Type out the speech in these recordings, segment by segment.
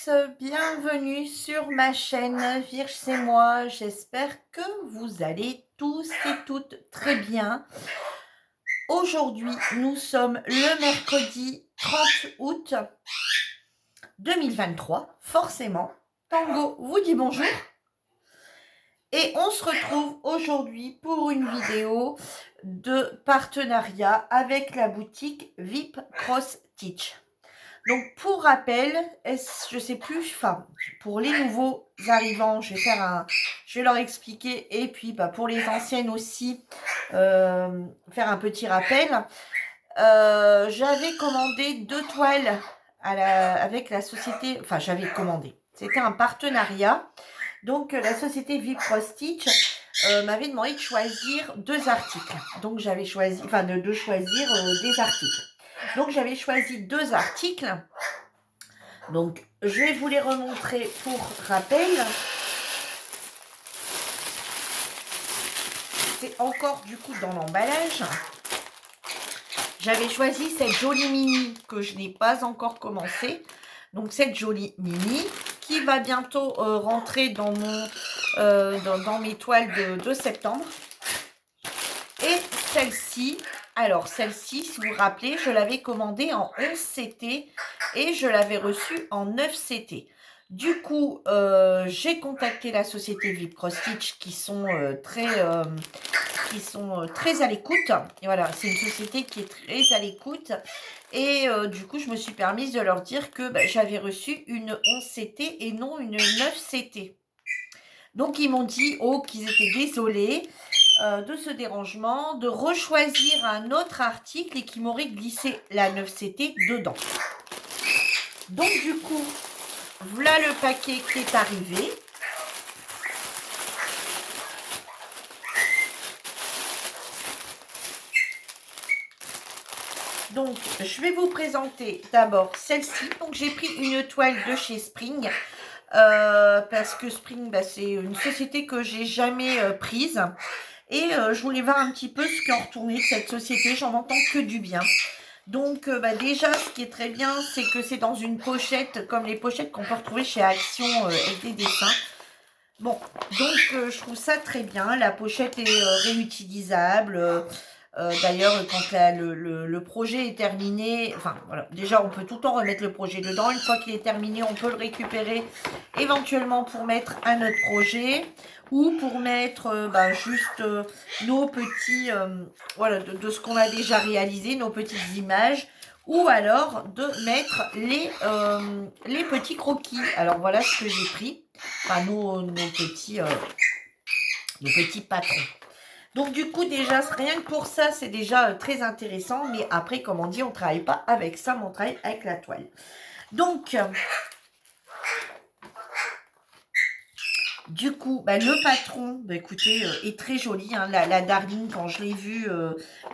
tous, bienvenue sur ma chaîne Virge c'est moi. J'espère que vous allez tous et toutes très bien. Aujourd'hui, nous sommes le mercredi 30 août 2023. Forcément, Tango vous dit bonjour. Et on se retrouve aujourd'hui pour une vidéo de partenariat avec la boutique VIP Cross Stitch. Donc, pour rappel, je sais plus, enfin, pour les nouveaux arrivants, je vais leur expliquer, et puis pour les anciennes aussi, faire un petit rappel. J'avais commandé 2 toiles avec la société, enfin, j'avais commandé. C'était un partenariat. Donc, la société VIP Cross Stitch m'avait demandé de choisir 2 articles. Donc, j'avais choisi, enfin, de choisir des articles. Donc, j'avais choisi 2 articles. Donc, je vais vous les remontrer pour rappel. C'est encore du coup dans l'emballage. J'avais choisi cette jolie mini que je n'ai pas encore commencé. Donc, cette jolie mini qui va bientôt rentrer dans, dans mes toiles de septembre. Et celle-ci, alors celle-ci, si vous vous rappelez, je l'avais commandée en 11 CT et je l'avais reçue en 9 CT. Du coup, j'ai contacté la société VIP Cross Stitch qui sont très à l'écoute. Et voilà, c'est une société qui est très à l'écoute. Et du coup, je me suis permise de leur dire que j'avais reçu une 11 CT et non une 9 CT. Donc, ils m'ont dit qu'ils étaient désolés de ce dérangement, de rechoisir un autre article et qui m'aurait glissé la 9CT dedans. Donc du coup, voilà le paquet qui est arrivé. Donc, je vais vous présenter d'abord celle-ci. Donc, j'ai pris une toile de chez Spring. Parce que Spring, c'est une société que j'ai jamais prise. Et je voulais voir un petit peu ce qu'en retournait de cette société. J'en entends que du bien. Donc déjà, ce qui est très bien, c'est que c'est dans une pochette, comme les pochettes qu'on peut retrouver chez Action avec des dessins. Bon, donc je trouve ça très bien. La pochette est réutilisable. D'ailleurs, quand le projet est terminé, enfin voilà, déjà on peut tout le temps remettre le projet dedans. Une fois qu'il est terminé, on peut le récupérer éventuellement pour mettre un autre projet ou pour mettre juste nos petits, voilà, de ce qu'on a déjà réalisé, nos petites images, ou alors de mettre les petits croquis. Alors voilà ce que j'ai pris, enfin nos petits patrons. Donc du coup déjà, rien que pour ça, c'est déjà très intéressant. Mais après, comme on dit, on ne travaille pas avec ça, mais on travaille avec la toile. Donc, du coup, le patron, écoutez, est très joli. Hein, la Darling, quand je l'ai vu,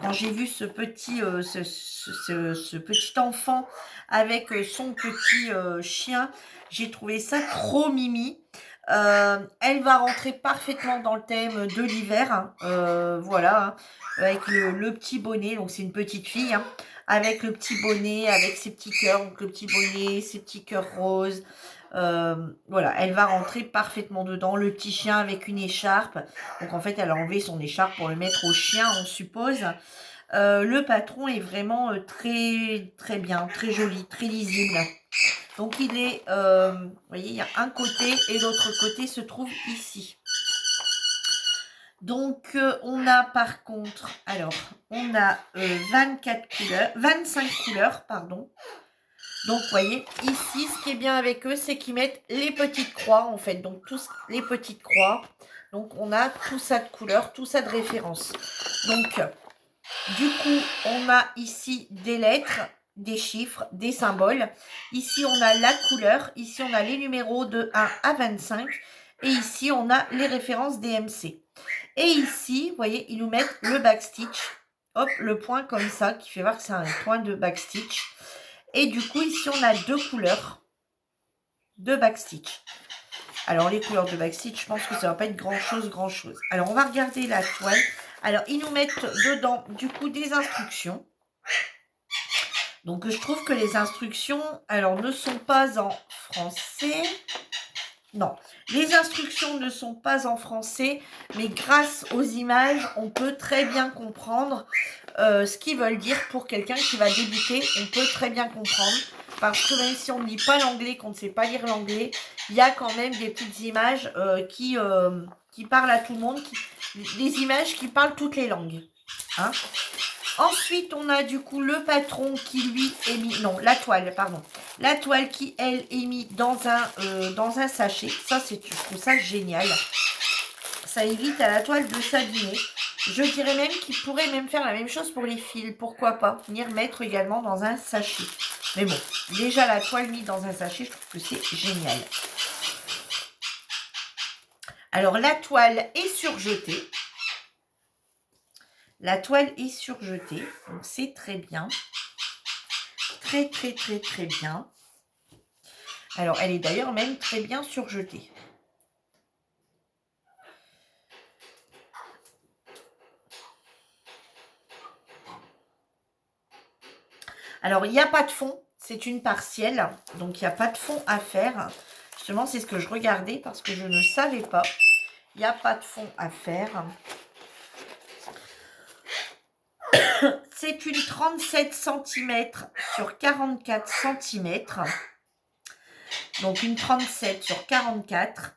quand j'ai vu ce petit, ce petit enfant avec son petit chien, j'ai trouvé ça trop mimi. Elle va rentrer parfaitement dans le thème de l'hiver. Hein, voilà, hein, avec le petit bonnet. Donc, c'est une petite fille. Hein, avec le petit bonnet, avec ses petits cœurs. Donc, le petit bonnet, ses petits cœurs roses. Voilà, elle va rentrer parfaitement dedans. Le petit chien avec une écharpe. Donc, en fait, elle a enlevé son écharpe pour le mettre au chien, on suppose. Le patron est vraiment très, très bien, très joli, très lisible. Donc, il est, vous voyez, il y a un côté et l'autre côté se trouve ici. Donc, on a par contre, alors, on a 24 couleurs, 25 couleurs, pardon. Donc, vous voyez, ici, ce qui est bien avec eux, c'est qu'ils mettent les petites croix, en fait. Donc, tous les petites croix. Donc, on a tout ça de couleurs, tout ça de référence. Donc, du coup, on a ici des lettres, des chiffres, des symboles. Ici, on a la couleur. Ici, on a les numéros de 1 à 25. Et ici, on a les références DMC. Et ici, vous voyez, ils nous mettent le backstitch. Hop, le point comme ça, qui fait voir que c'est un point de backstitch. Et du coup, ici, on a 2 couleurs de backstitch. Alors, les couleurs de backstitch, je pense que ça ne va pas être grand-chose. Alors, on va regarder la toile. Alors, ils nous mettent dedans, du coup, des instructions. Donc, je trouve que les instructions, alors, ne sont pas en français. Non, les instructions ne sont pas en français, mais grâce aux images, on peut très bien comprendre ce qu'ils veulent dire pour quelqu'un qui va débuter. On peut très bien comprendre, parce que même si on ne lit pas l'anglais, qu'on ne sait pas lire l'anglais, il y a quand même des petites images qui parlent à tout le monde, des images qui parlent toutes les langues. Hein. Ensuite, on a du coup le patron qui lui est mis, non, la toile, pardon. La toile qui, elle, est mise dans un sachet. Ça, je trouve ça génial. Ça évite à la toile de s'abîmer. Je dirais même qu'il pourrait même faire la même chose pour les fils. Pourquoi pas venir mettre également dans un sachet. Mais bon, déjà la toile mise dans un sachet, je trouve que c'est génial. Alors, la toile est surjetée. La toile est surjetée, donc c'est très bien. Très, très, très, très bien. Alors, elle est d'ailleurs même très bien surjetée. Alors, il n'y a pas de fond, c'est une partielle, donc il n'y a pas de fond à faire. Justement, c'est ce que je regardais parce que je ne savais pas. Il n'y a pas de fond à faire. C'est une 37 cm sur 44 cm. Donc, une 37 sur 44.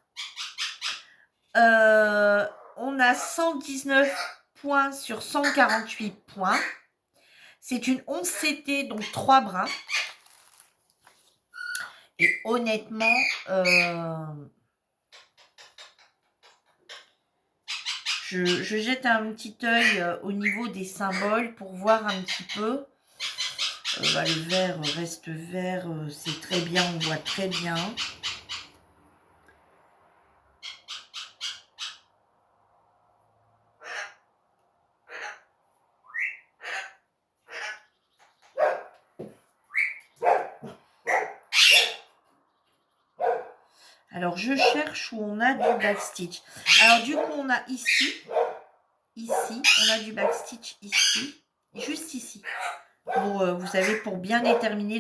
On a 119 points sur 148 points. C'est une 11 CT, donc 3 brins. Et honnêtement, je jette un petit œil au niveau des symboles pour voir un petit peu. Le vert reste vert, c'est très bien, on voit très bien. Alors, je cherche où on a du backstitch. Alors, du coup, on a ici, on a du backstitch ici, juste ici. Pour, vous savez, pour bien déterminer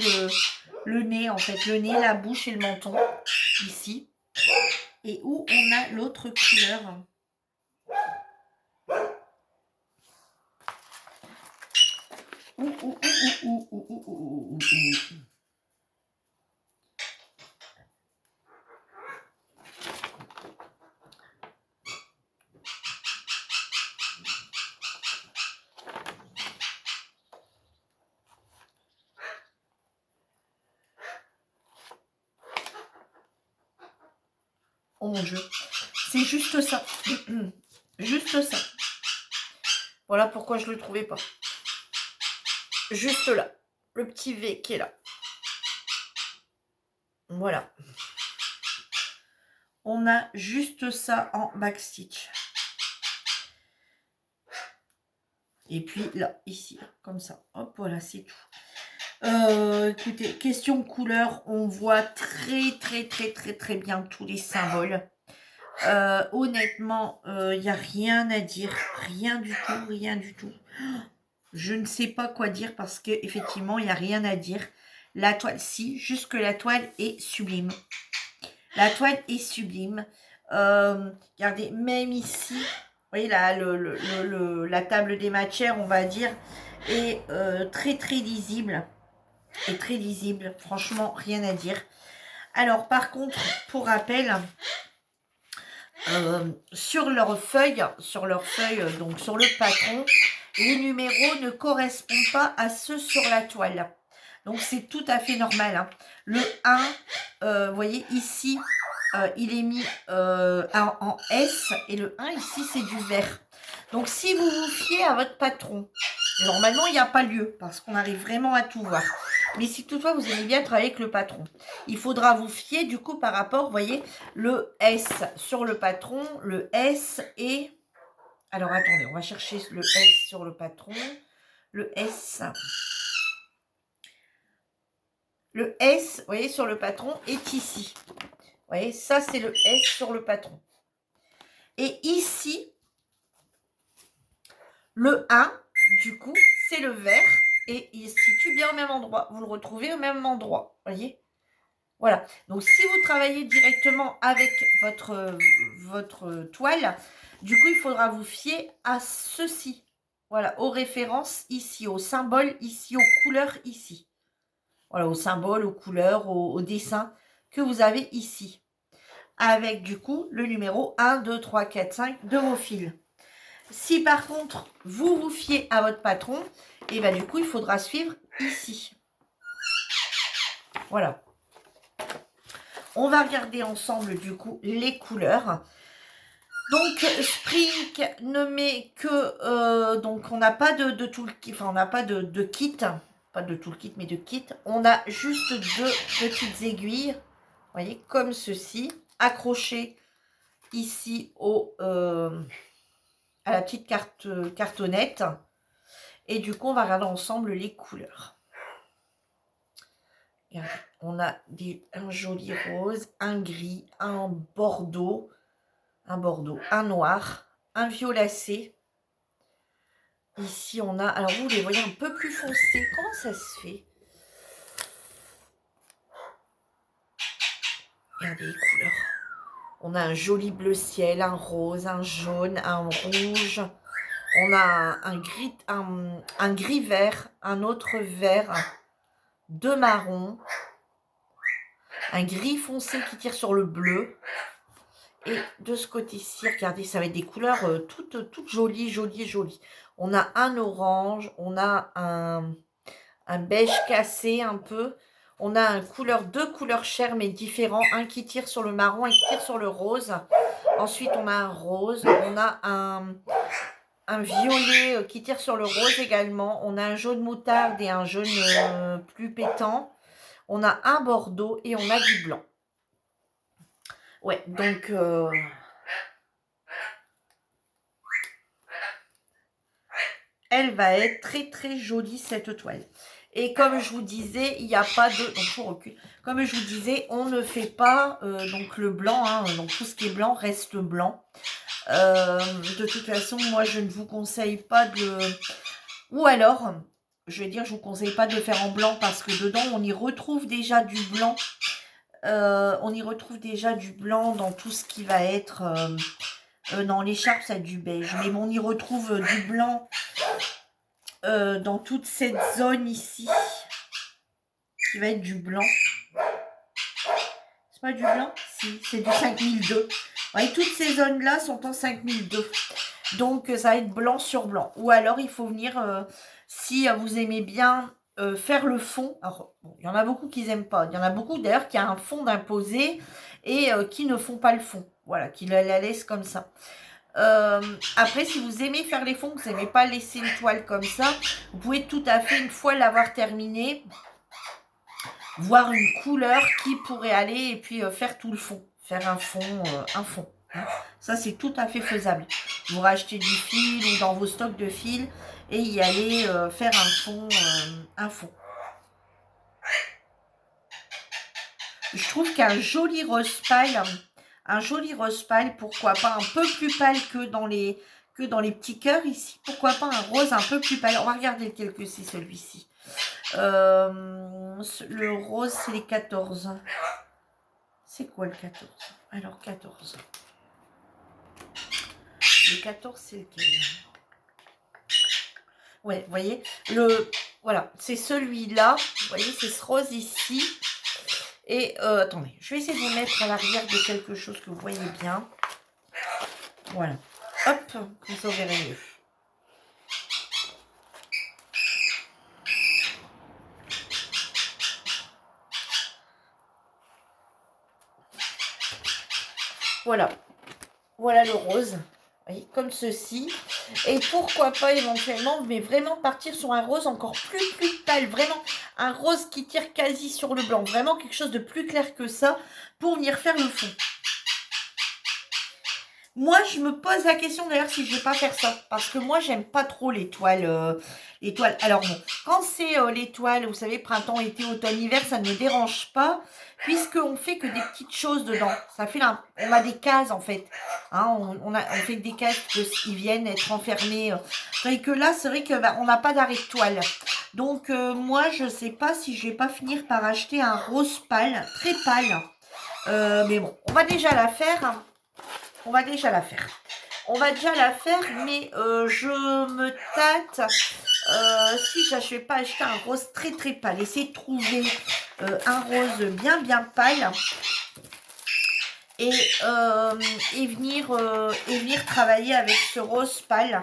le nez, en fait, le nez, la bouche et le menton, ici. Et où on a l'autre couleur. Oh mon Dieu, c'est juste ça. Juste ça. Voilà pourquoi je ne le trouvais pas. Juste là. Le petit V qui est là. Voilà. On a juste ça en backstitch. Et puis là, ici, comme ça. Hop, voilà, c'est tout. Écoutez, question couleur, on voit très, très, très, très, très bien tous les symboles. Honnêtement, il n'y a rien à dire. Rien du tout, rien du tout. Je ne sais pas quoi dire parce qu'effectivement, il n'y a rien à dire. La toile, si, juste que la toile est sublime. La toile est sublime. Regardez, même ici, vous voyez là, la table des matières, on va dire, est très très lisible. Et très lisible. Franchement, rien à dire. Alors, par contre, pour rappel, sur leur feuille, donc sur le patron, les numéros ne correspondent pas à ceux sur la toile. Donc, c'est tout à fait normal. Hein. Le 1, vous voyez ici, il est mis en S et le 1 ici, c'est du vert. Donc, si vous vous fiez à votre patron, normalement, il n'y a pas lieu parce qu'on arrive vraiment à tout voir. Mais si toutefois, vous aimez bien travailler avec le patron, il faudra vous fier du coup par rapport, vous voyez, le S sur le patron, le S et... Alors, attendez, on va chercher le S sur le patron. Le S... Le S, vous voyez, sur le patron est ici. Vous voyez, ça, c'est le S sur le patron. Et ici, le 1, du coup, c'est le vert. et il se situe bien au même endroit. Vous le retrouvez au même endroit, voyez. Voilà. Donc, si vous travaillez directement avec votre toile, du coup, il faudra vous fier à ceci. Voilà, aux références ici, aux symboles ici, aux couleurs ici. Voilà, aux symboles, aux couleurs, aux dessins que vous avez ici. Avec, du coup, le numéro 1, 2, 3, 4, 5 de vos fils. Si, par contre, vous vous fiez à votre patron, et bien, du coup, il faudra suivre ici. Voilà. On va regarder ensemble, du coup, les couleurs. Donc, Spring ne met que... donc, on n'a pas de toolkit, enfin, on n'a pas de kit. Pas de toolkit, mais de kit. On a juste 2 petites aiguilles, vous voyez, comme ceci, accrochées ici à la petite cartonnette. Et du coup, on va regarder ensemble les couleurs. Regardez, on a un joli rose, un gris, un bordeaux, un noir, un violacé. Ici, on a... Alors, vous les voyez un peu plus foncés. Comment ça se fait? Regardez les couleurs. On a un joli bleu ciel, un rose, un jaune, un rouge. On a un gris vert, un autre vert, 2 marrons, un gris foncé qui tire sur le bleu. Et de ce côté-ci, regardez, ça va être des couleurs toutes jolies, jolies, jolies. On a un orange, on a un beige cassé un peu. On a deux couleurs chères mais différents. Un qui tire sur le marron et qui tire sur le rose. Ensuite, on a un rose. On a un violet qui tire sur le rose également. On a un jaune moutarde et un jaune plus pétant. On a un bordeaux et on a du blanc. Ouais, donc... elle va être très très jolie cette toile. Et comme je vous disais, il n'y a pas de... Donc, je recule. Comme je vous disais, on ne fait pas donc le blanc. Hein, donc, tout ce qui est blanc reste blanc. De toute façon, moi, je ne vous conseille pas de... Ou alors, je vais dire, je ne vous conseille pas de le faire en blanc parce que dedans, on y retrouve déjà du blanc. On y retrouve déjà du blanc dans tout ce qui va être... non, l'écharpe, ça a du beige. Mais on y retrouve du blanc... dans toute cette zone ici, qui va être du blanc. C'est pas du blanc? Si, c'est du 5002. Ouais, toutes ces zones-là sont en 5002. Donc, ça va être blanc sur blanc. Ou alors, il faut venir, si vous aimez bien faire le fond. Alors, bon, il y en a beaucoup qui n'aiment pas. Il y en a beaucoup, d'ailleurs, qui a un fond d'imposé et qui ne font pas le fond. Voilà, qui la laissent comme ça. Après, si vous aimez faire les fonds, vous n'aimez pas laisser une toile comme ça, vous pouvez tout à fait, une fois l'avoir terminé, voir une couleur qui pourrait aller et puis faire tout le fond, faire un fond. Hein. Ça, c'est tout à fait faisable. Vous rachetez du fil ou dans vos stocks de fil et y aller faire un fond. Je trouve qu'un joli rose pâle... Un joli rose pâle, pourquoi pas un peu plus pâle que dans les petits cœurs ici. Pourquoi pas un rose un peu plus pâle. On va regarder lequel que c'est celui-ci. Le rose, c'est les 14. C'est quoi le 14? Alors, 14. Le 14, c'est lequel? Ouais, vous voyez, voilà, c'est celui-là. Vous voyez, c'est ce rose ici. Et attendez, je vais essayer de vous mettre à l'arrière de quelque chose que vous voyez bien. Voilà. Hop, comme ça vous verrez mieux. Voilà. Voilà le rose. Vous voyez, comme ceci. Et pourquoi pas éventuellement, mais vraiment partir sur un rose encore plus pâle. Vraiment un rose qui tire quasi sur le blanc. Vraiment quelque chose de plus clair que ça pour venir faire le fond. Moi, je me pose la question d'ailleurs si je ne vais pas faire ça. Parce que moi, j'aime pas trop les toiles. Alors bon, quand c'est les toiles, vous savez, printemps, été, automne, hiver, ça ne me dérange pas. Puisqu'on fait que des petites choses dedans. Ça fait on a des cases en fait. Hein, on fait des cases qui viennent être enfermées. Et que là, c'est vrai que on n'a pas d'arrêt de toile. Donc, moi, je ne sais pas si je vais pas finir par acheter un rose pâle, très pâle. Mais bon, on va déjà la faire. Hein. On va déjà la faire. On va déjà la faire, mais je me tâte. Si je ne vais pas acheter un rose très très pâle, essayer de trouver un rose bien bien pâle et, venir travailler avec ce rose pâle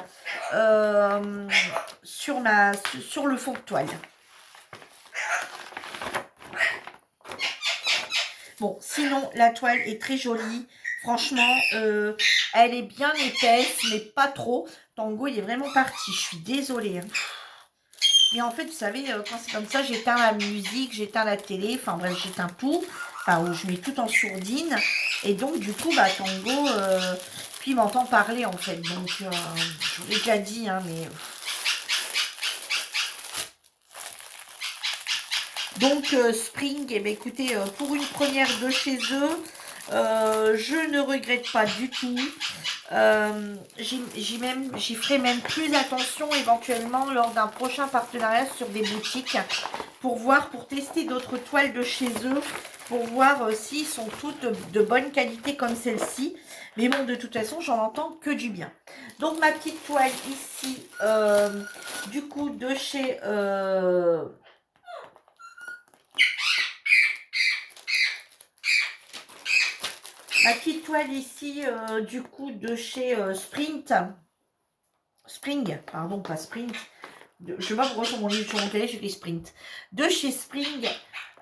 sur le fond de toile. Bon, sinon, la toile est très jolie. Franchement, elle est bien épaisse, mais pas trop. Tango, il est vraiment parti. Je suis désolée. Hein. Mais en fait, vous savez, quand c'est comme ça, j'éteins la musique, j'éteins la télé. Enfin bref, j'éteins tout. Enfin, je mets tout en sourdine. Et donc, du coup, bah, Tango, puis il m'entend parler, en fait. Donc, je vous l'ai déjà dit, hein, mais... Donc, Spring, eh bien, écoutez, pour une première de chez eux, je ne regrette pas du tout. J'y ferai même plus attention éventuellement lors d'un prochain partenariat sur des boutiques pour tester d'autres toiles de chez eux, pour voir s'ils sont toutes de bonne qualité comme celle-ci. Mais bon, de toute façon, j'en entends que du bien. Donc, ma petite toile ici, du coup, de chez... ma petite toile ici, du coup, de chez Spring, pardon, pas Sprint. Je ne sais pas pourquoi sur mon télé, j'écris Sprint. De chez Spring,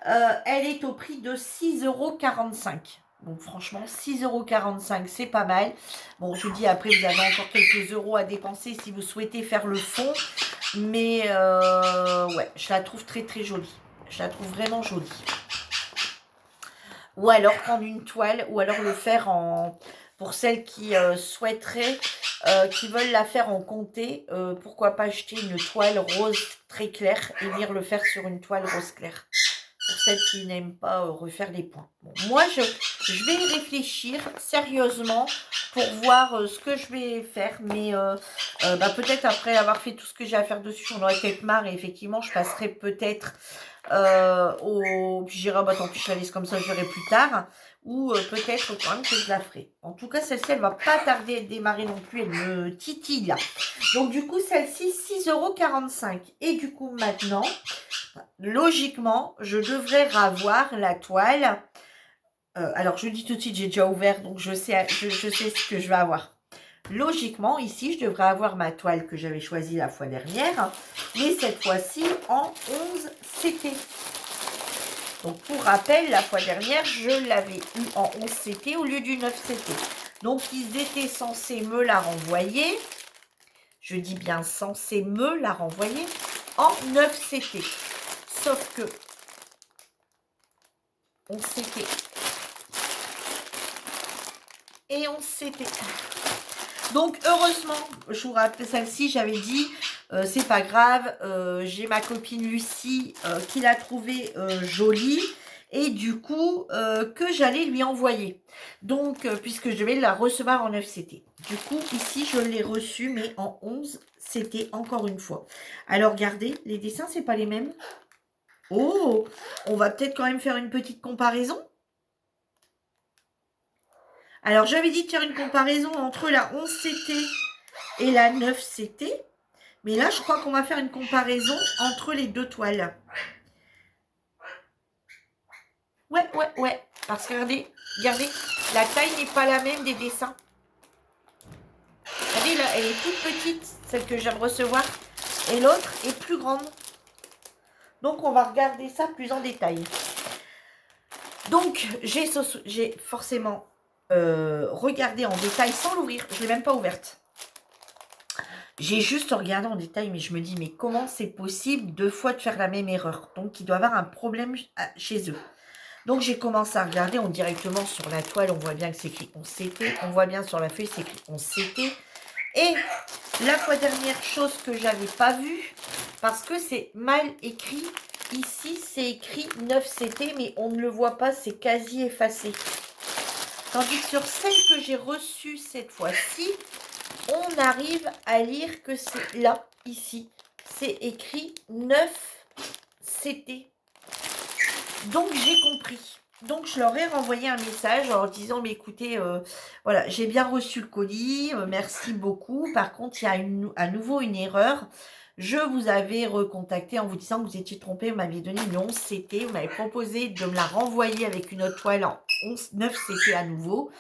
elle est au prix de 6,45 €. Donc franchement, 6,45 €, c'est pas mal. Bon, je vous dis, après, vous avez encore quelques euros à dépenser si vous souhaitez faire le fond. Mais ouais, je la trouve très très jolie. Je la trouve vraiment jolie. Ou alors prendre une toile, ou alors le faire en... Pour celles qui souhaiteraient, qui veulent la faire en comté, pourquoi pas acheter une toile rose très claire et venir le faire sur une toile rose claire. Pour celles qui n'aiment pas refaire les points. Bon, moi, je vais y réfléchir sérieusement pour voir ce que je vais faire. Mais bah, peut-être après avoir fait tout ce que j'ai à faire dessus, j'en aurais peut-être marre. Et effectivement, je passerai peut-être puis j'irai, bah tant pis, je la laisse comme ça, je verrai plus tard. Ou peut-être quand même que je la ferai. En tout cas, celle-ci, elle va pas tarder à démarrer non plus. Elle me titille là. Donc du coup, celle-ci, 6,45 €. Et du coup, maintenant, logiquement, je devrais ravoir la toile. Alors, je vous dis tout de suite, j'ai déjà ouvert, donc je sais ce que je vais avoir. Logiquement, ici, je devrais avoir ma toile que j'avais choisie la fois dernière, mais cette fois-ci en 11 CT. Donc, pour rappel, la fois dernière, je l'avais eu en 11 CT au lieu du 9 CT. Donc, ils étaient censés me la renvoyer. Je dis bien censés me la renvoyer en 9 CT. Sauf que 11 CT et 11 CT. Donc, heureusement, je vous rappelle, celle-ci, j'avais dit, c'est pas grave, j'ai ma copine Lucie qui l'a trouvée jolie et du coup, que j'allais lui envoyer. Donc, puisque je vais la recevoir en 9 CT. Du coup, ici, je l'ai reçue, mais en 11 CT, encore une fois. Alors, regardez, les dessins, c'est pas les mêmes. Oh, on va peut-être quand même faire une petite comparaison. Alors, j'avais dit de faire une comparaison entre la 11 CT et la 9 CT. Mais là, je crois qu'on va faire une comparaison entre les deux toiles. Ouais. Parce que regardez, la taille n'est pas la même des dessins. Regardez, là, elle est toute petite, celle que je viens de recevoir. Et l'autre est plus grande. Donc, on va regarder ça plus en détail. Donc, j'ai forcément regardé en détail sans l'ouvrir. Je ne l'ai même pas ouverte. J'ai juste regardé en détail, mais je me dis, mais comment c'est possible 2 fois de faire la même erreur? Donc, il doit y avoir un problème chez eux. Donc, j'ai commencé à regarder directement sur la toile. On voit bien que c'est écrit 11 CT. On voit bien sur la feuille, c'est écrit 11 CT. Et la fois dernière, chose que je n'avais pas vue, parce que c'est mal écrit. Ici, c'est écrit 9 CT, mais on ne le voit pas, c'est quasi effacé. Tandis que sur celle que j'ai reçue cette fois-ci, on arrive à lire que c'est là, ici, c'est écrit 9 CT. Donc, j'ai compris. Donc, je leur ai renvoyé un message en leur disant, mais écoutez, voilà, j'ai bien reçu le colis, merci beaucoup. Par contre, il y a à nouveau une erreur. Je vous avais recontacté en vous disant que vous étiez trompé, vous m'aviez donné une 11 CT, vous m'avez proposé de me la renvoyer avec une autre toile en 9 CT à nouveau,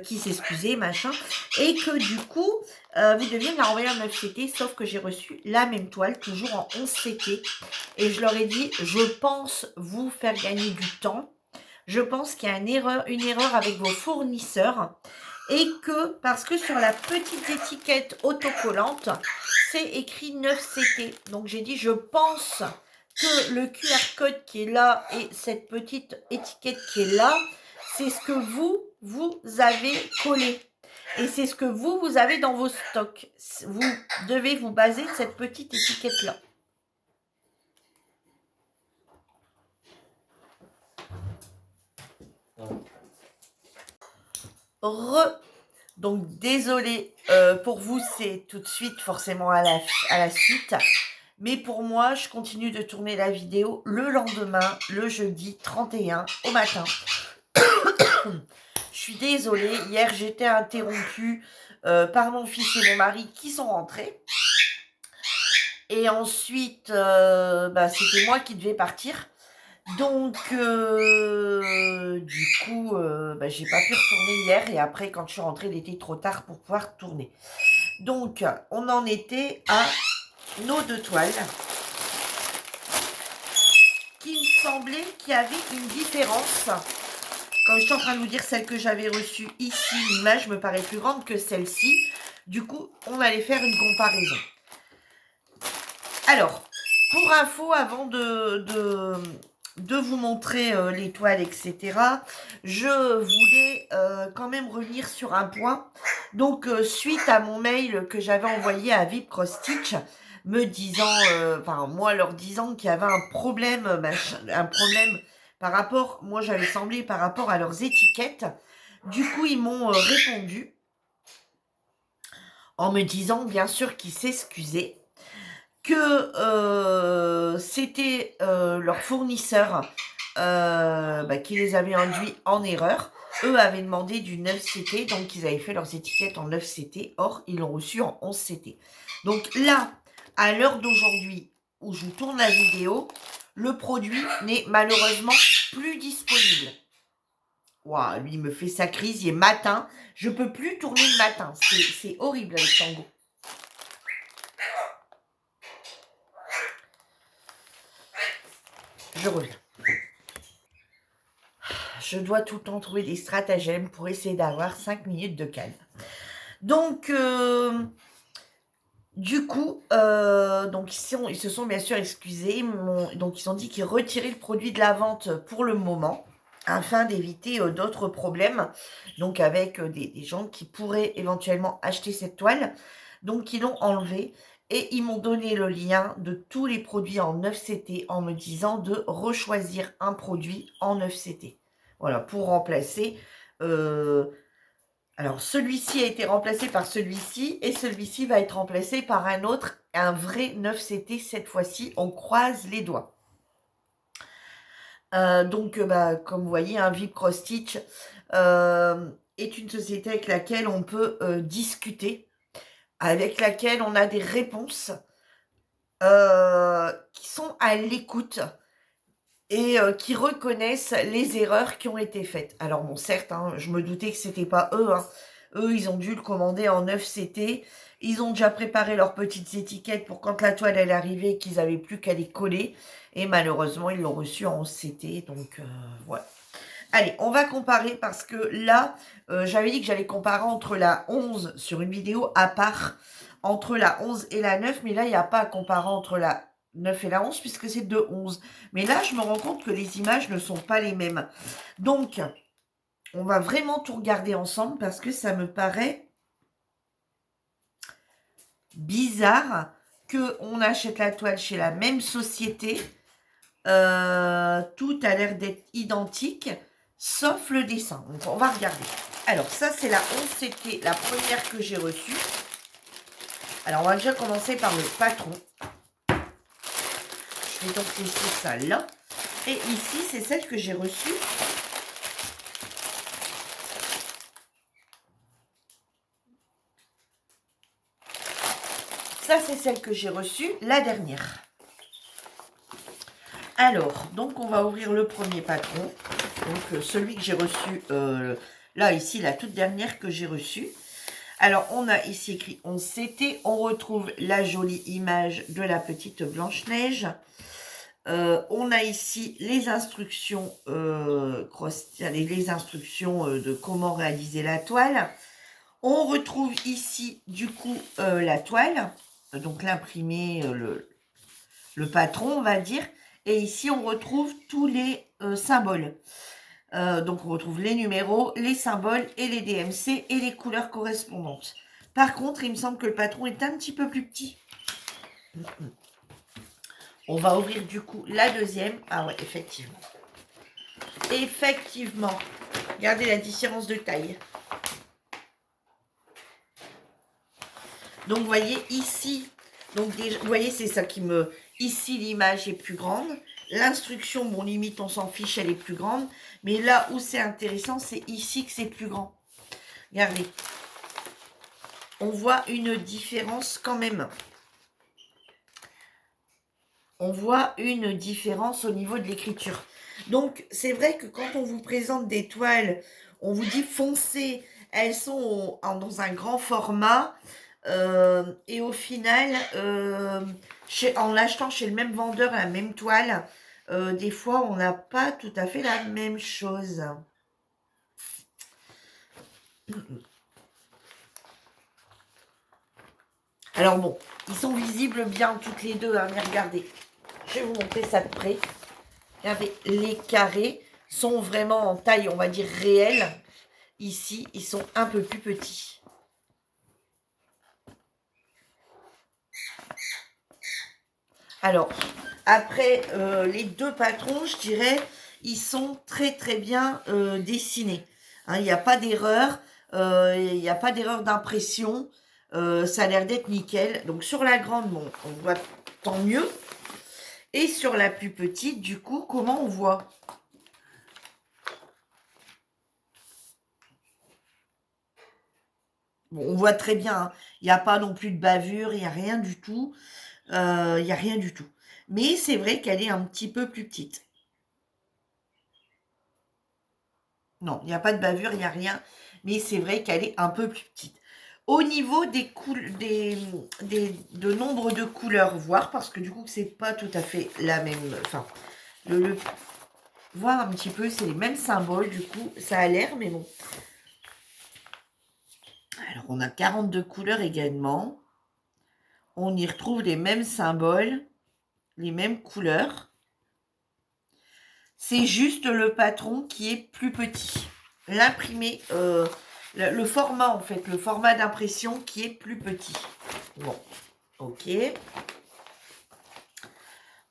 qui s'excusait, machin, et que du coup, vous deviez me la renvoyer en 9 CT, sauf que j'ai reçu la même toile, toujours en 11 CT, et je leur ai dit, je pense vous faire gagner du temps. Je pense qu'il y a une erreur avec vos fournisseurs et que, parce que sur la petite étiquette autocollante, c'est écrit 9CT. Donc, j'ai dit, je pense que le QR code qui est là et cette petite étiquette qui est là, c'est ce que vous avez collé. Et c'est ce que vous avez dans vos stocks. Vous devez vous baser de cette petite étiquette-là. Donc, désolé pour vous, c'est tout de suite forcément à la suite. Mais pour moi, je continue de tourner la vidéo le lendemain, le jeudi 31 au matin. Je suis désolée, hier j'étais interrompue par mon fils et mon mari qui sont rentrés. Et ensuite, c'était moi qui devais partir. Donc, du coup, j'ai pas pu retourner hier. Et après, quand je suis rentrée, il était trop tard pour pouvoir tourner. Donc, on en était à nos 2 toiles. Qui me semblait qu'il y avait une différence. Comme je suis en train de vous dire, celle que j'avais reçue ici, l'image me paraît plus grande que celle-ci. Du coup, on allait faire une comparaison. Alors, pour info, avant de vous montrer les toiles, etc., je voulais quand même revenir sur un point. Donc, suite à mon mail que j'avais envoyé à VIP Cross Stitch, me disant, moi leur disant qu'il y avait un problème par rapport, moi j'avais semblé par rapport à leurs étiquettes. Du coup, ils m'ont répondu en me disant bien sûr qu'ils s'excusaient, que c'était leur fournisseur qui les avait induits en erreur. Eux avaient demandé du 9CT, donc ils avaient fait leurs étiquettes en 9CT. Or, ils l'ont reçu en 11CT. Donc là, à l'heure d'aujourd'hui où je vous tourne la vidéo, le produit n'est malheureusement plus disponible. Waouh, lui, il me fait sa crise, il est matin. Je ne peux plus tourner le matin. C'est horrible avec Tango. Je reviens. Je dois tout le temps trouver des stratagèmes pour essayer d'avoir 5 minutes de calme. Donc, du coup, ils se sont bien sûr excusés. Donc, ils ont dit qu'ils retiraient le produit de la vente pour le moment, afin d'éviter d'autres problèmes. Donc, avec des gens qui pourraient éventuellement acheter cette toile. Donc, ils l'ont enlevé. Et ils m'ont donné le lien de tous les produits en 9CT en me disant de rechoisir un produit en 9CT. Voilà, pour remplacer. Alors, celui-ci a été remplacé par celui-ci et celui-ci va être remplacé par un autre, un vrai 9CT cette fois-ci. On croise les doigts. Comme vous voyez, un VIP Cross Stitch est une société avec laquelle on peut discuter, avec laquelle on a des réponses qui sont à l'écoute et qui reconnaissent les erreurs qui ont été faites. Alors bon, certes, je me doutais que c'était pas eux. Eux, ils ont dû le commander en 9CT. Ils ont déjà préparé leurs petites étiquettes pour quand la toile elle arrivait, qu'ils n'avaient plus qu'à les coller. Et malheureusement, ils l'ont reçu en 11CT. Donc, voilà. Allez, on va comparer parce que là, j'avais dit que j'allais comparer entre la 11 sur une vidéo à part, entre la 11 et la 9. Mais là, il n'y a pas à comparer entre la 9 et la 11 puisque c'est de 11. Mais là, je me rends compte que les images ne sont pas les mêmes. Donc, on va vraiment tout regarder ensemble parce que ça me paraît bizarre qu'on achète la toile chez la même société. Tout a l'air d'être identique, sauf le dessin. Donc, on va regarder. Alors, ça, c'est la 11. C'était la première que j'ai reçue. Alors, on va déjà commencer par le patron. Je vais donc laisser ça là. Et ici, c'est celle que j'ai reçue. Ça, c'est celle que j'ai reçue, la dernière. Alors, donc on va ouvrir le premier patron. Donc celui que j'ai reçu, là, ici, la toute dernière que j'ai reçue. Alors, on a ici écrit 11 CT. On retrouve la jolie image de la petite Blanche-Neige. On a ici les instructions, les instructions de comment réaliser la toile. On retrouve ici, du coup, la toile. Donc, l'imprimé, le patron, on va dire. Et ici, on retrouve tous les symboles. Donc, on retrouve les numéros, les symboles et les DMC et les couleurs correspondantes. Par contre, il me semble que le patron est un petit peu plus petit. On va ouvrir du coup la deuxième. Ah ouais, effectivement. Effectivement. Regardez la différence de taille. Donc, vous voyez ici, donc déjà, vous voyez, c'est ça qui me... Ici, l'image est plus grande. L'instruction, bon, limite, on s'en fiche, elle est plus grande. Mais là où c'est intéressant, c'est ici que c'est plus grand. Regardez. On voit une différence quand même. On voit une différence au niveau de l'écriture. Donc, c'est vrai que quand on vous présente des toiles, on vous dit foncez. Elles sont dans un grand format. Et au final, en l'achetant chez le même vendeur la même toile, des fois, on n'a pas tout à fait la même chose. Alors bon, ils sont visibles bien toutes les deux, hein, mais regardez. Je vais vous montrer ça de près. Regardez, les carrés sont vraiment en taille, on va dire, réelle. Ici, ils sont un peu plus petits. Alors, après, les deux patrons, je dirais, ils sont très très bien dessinés. Hein, il n'y a pas d'erreur, il n'y a pas d'erreur d'impression. Ça a l'air d'être nickel. Donc, sur la grande, bon, on voit tant mieux. Et sur la plus petite, du coup, comment on voit? Bon, on voit très bien, hein. Il n'y a pas non plus de bavure, il n'y a rien du tout. Il n'y a rien du tout. Mais c'est vrai qu'elle est un petit peu plus petite. Non, il n'y a pas de bavure, il n'y a rien. Mais c'est vrai qu'elle est un peu plus petite. Au niveau de nombre de couleurs, voir, parce que du coup, c'est pas tout à fait la même... Enfin, voir un petit peu, c'est les mêmes symboles, du coup, ça a l'air, mais bon. Alors, on a 42 couleurs également. On y retrouve les mêmes symboles, les mêmes couleurs. C'est juste le patron qui est plus petit. L'imprimé, le format en fait, le format d'impression qui est plus petit. Bon, ok.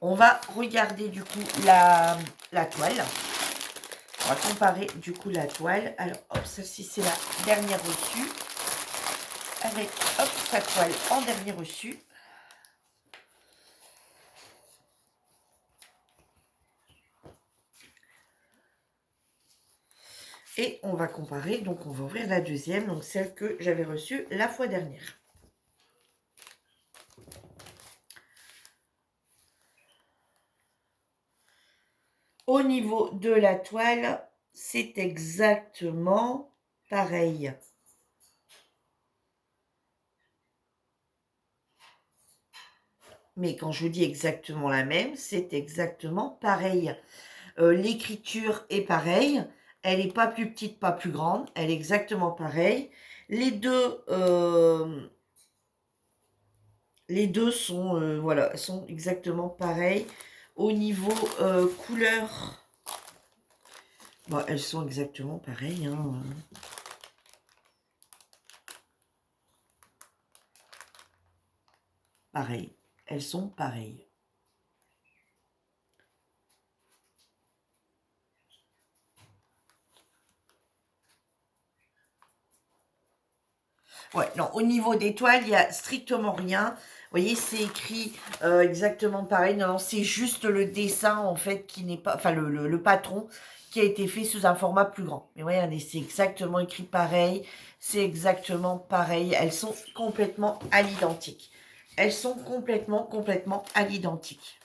On va regarder du coup la toile. On va comparer du coup la toile. Alors, hop, celle-ci c'est la dernière reçue. Avec, hop, sa toile en dernier reçu. Et on va comparer, donc on va ouvrir la deuxième, donc celle que j'avais reçue la fois dernière. Au niveau de la toile, c'est exactement pareil. Mais quand je vous dis exactement la même, c'est exactement pareil. L'écriture est pareille. Elle n'est pas plus petite, pas plus grande. Elle est exactement pareille. Les deux sont, voilà, sont exactement pareilles. Au niveau couleur, bon, elles sont exactement pareilles, hein. Pareil. Elles sont pareilles. Ouais, non, au niveau des toiles, il n'y a strictement rien. voyez, c'est écrit exactement pareil. Non, non, c'est juste le dessin, en fait, qui n'est pas... Enfin, le patron qui a été fait sous un format plus grand. Mais voyez, regardez, c'est exactement écrit pareil. C'est exactement pareil. Elles sont complètement à l'identique. Elles sont complètement à l'identique.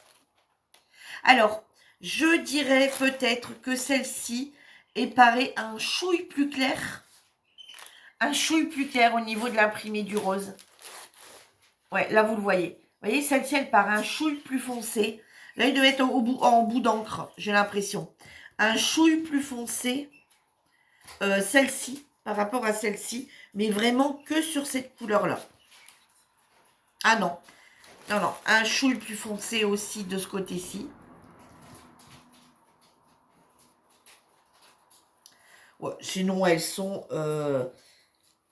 Alors, je dirais peut-être que celle-ci est paraît un chouille plus clair. Un chouille plus clair au niveau de l'imprimé du rose. Ouais, là, vous le voyez. Vous voyez, celle-ci, elle part un chouille plus foncé. Là, il devait être en bout d'encre, j'ai l'impression. Un chouille plus foncé, celle-ci, par rapport à celle-ci, mais vraiment que sur cette couleur-là. Ah non, non, non, un chouille plus foncé aussi de ce côté-ci. Ouais, sinon, elles sont...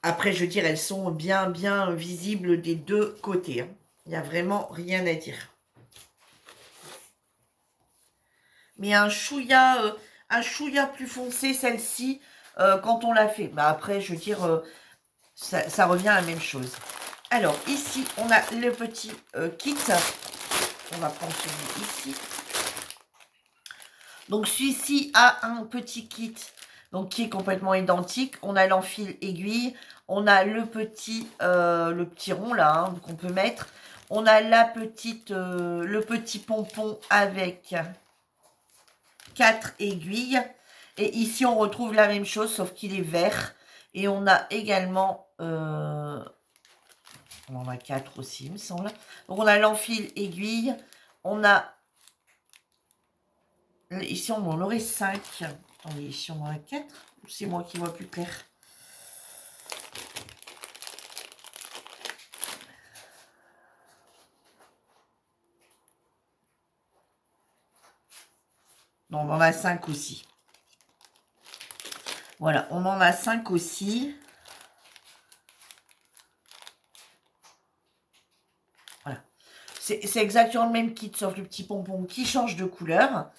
après, je veux dire, elles sont bien visibles des deux côtés. Hein. Il n'y a vraiment rien à dire. Mais un chouïa plus foncé, celle-ci, quand on l'a fait. Bah après, je veux dire, ça revient à la même chose. Alors, ici, on a le petit kit. On va prendre celui ici. Donc, celui-ci a un petit kit donc, qui est complètement identique. On a l'enfil aiguille. On a le petit rond là hein, qu'on peut mettre. On a la petite, le petit pompon avec 4 aiguilles. Et ici, on retrouve la même chose, sauf qu'il est vert. Et on a également... on en a 4 aussi, il me semble. Donc, on a l'enfil aiguille. On a... Ici, on en aurait 5. Attendez, ici, on en a 4. C'est moi qui vois plus clair. Non, on en a 5 aussi. Voilà, on en a 5 aussi. Voilà. C'est exactement le même kit, sauf le petit pompon qui change de couleur.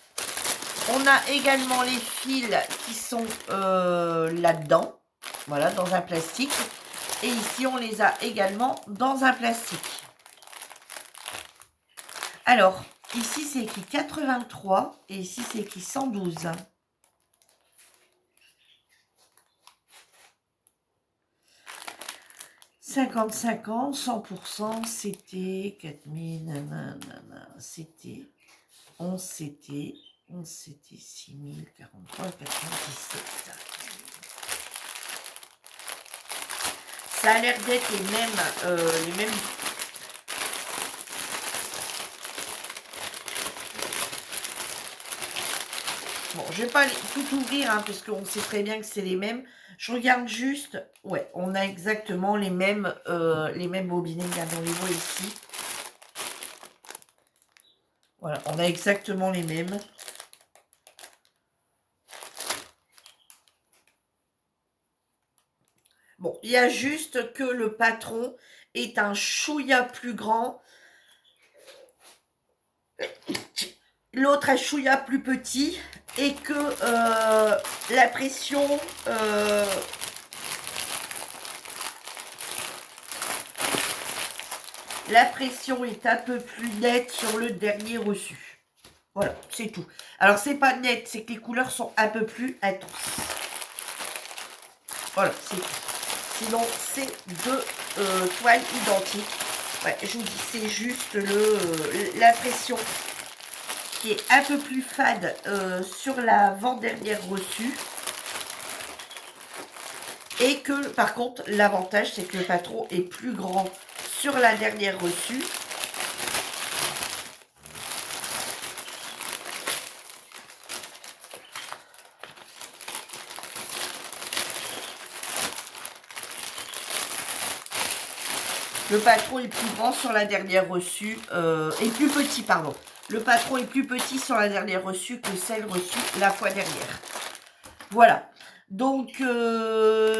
On a également les fils qui sont là-dedans. Voilà, dans un plastique. Et ici, on les a également dans un plastique. Alors, ici, c'est écrit 83 et ici, c'est écrit 112. 55 ans, 100%, c'était 4000, c'était 11, c'était 6043, 97. Ça a l'air d'être les mêmes. Bon, je vais pas tout ouvrir, hein, parce qu'on sait très bien que c'est les mêmes. Je regarde juste. Ouais, on a exactement les mêmes bobinets. Regardez, on les voit ici. Voilà, on a exactement les mêmes. Bon, il y a juste que le patron est un chouïa plus grand. L'autre un chouïa plus petit. Et que la pression... la pression est un peu plus nette sur le dernier reçu. Voilà, c'est tout. Alors, c'est pas net, c'est que les couleurs sont un peu plus intenses. Voilà, c'est tout. Sinon, c'est deux toiles identiques. Ouais, je vous dis, c'est juste la pression qui est un peu plus fade sur l'avant-dernière reçue. Et que, par contre, l'avantage, c'est que le patron est plus grand sur la dernière reçue. Le patron est plus grand sur la dernière reçue, est plus petit, pardon. Le patron est plus petit sur la dernière reçue que celle reçue la fois dernière. Voilà. Donc,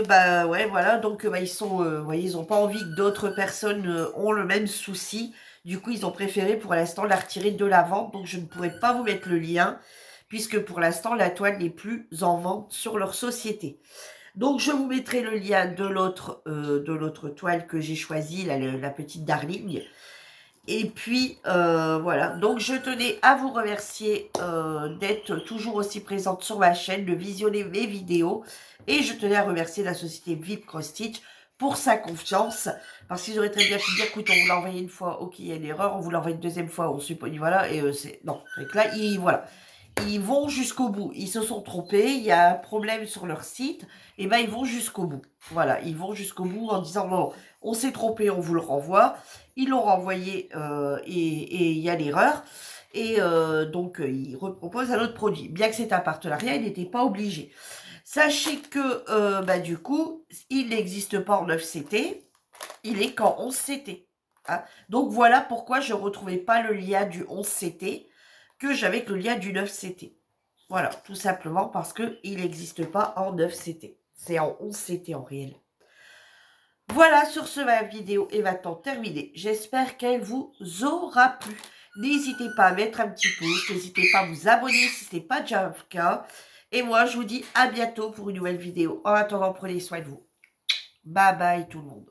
bah ouais, voilà. Donc, bah, ils sont, vous voyez, ils n'ont pas envie que d'autres personnes ont le même souci. Du coup, ils ont préféré pour l'instant la retirer de la vente. Donc, je ne pourrais pas vous mettre le lien, puisque pour l'instant, la toile n'est plus en vente sur leur société. Donc, je vous mettrai le lien de l'autre toile que j'ai choisie, la petite Darling. Et puis, voilà. Donc, je tenais à vous remercier d'être toujours aussi présente sur ma chaîne, de visionner mes vidéos. Et je tenais à remercier la société VIP Cross Stitch pour sa confiance. Parce qu'ils auraient très bien pu dire, écoute, on vous l'a envoyé une fois, ok, il y a une erreur, on vous l'envoie une deuxième fois, on suppose, voilà. Et c'est... Non, donc là, voilà. Ils vont jusqu'au bout. Ils se sont trompés, il y a un problème sur leur site, et ben ils vont jusqu'au bout. Voilà, ils vont jusqu'au bout en disant non, on s'est trompé, on vous le renvoie. Ils l'ont renvoyé et il y a l'erreur. Et donc ils reproposent un autre produit. Bien que c'est un partenariat, ils n'étaient pas obligés. Sachez que bah, du coup, il n'existe pas en 9CT, il est qu'en 11CT. Hein. Donc voilà pourquoi je ne retrouvais pas le lien du 11CT que j'avais que le lien du 9CT. Voilà, tout simplement parce qu'il n'existe pas en 9CT. C'est en 11CT en réel. Voilà, sur ce, ma vidéo est maintenant terminée. J'espère qu'elle vous aura plu. N'hésitez pas à mettre un petit pouce, n'hésitez pas à vous abonner si ce n'est pas déjà le cas. Et moi, je vous dis à bientôt pour une nouvelle vidéo. En attendant, prenez soin de vous. Bye bye tout le monde.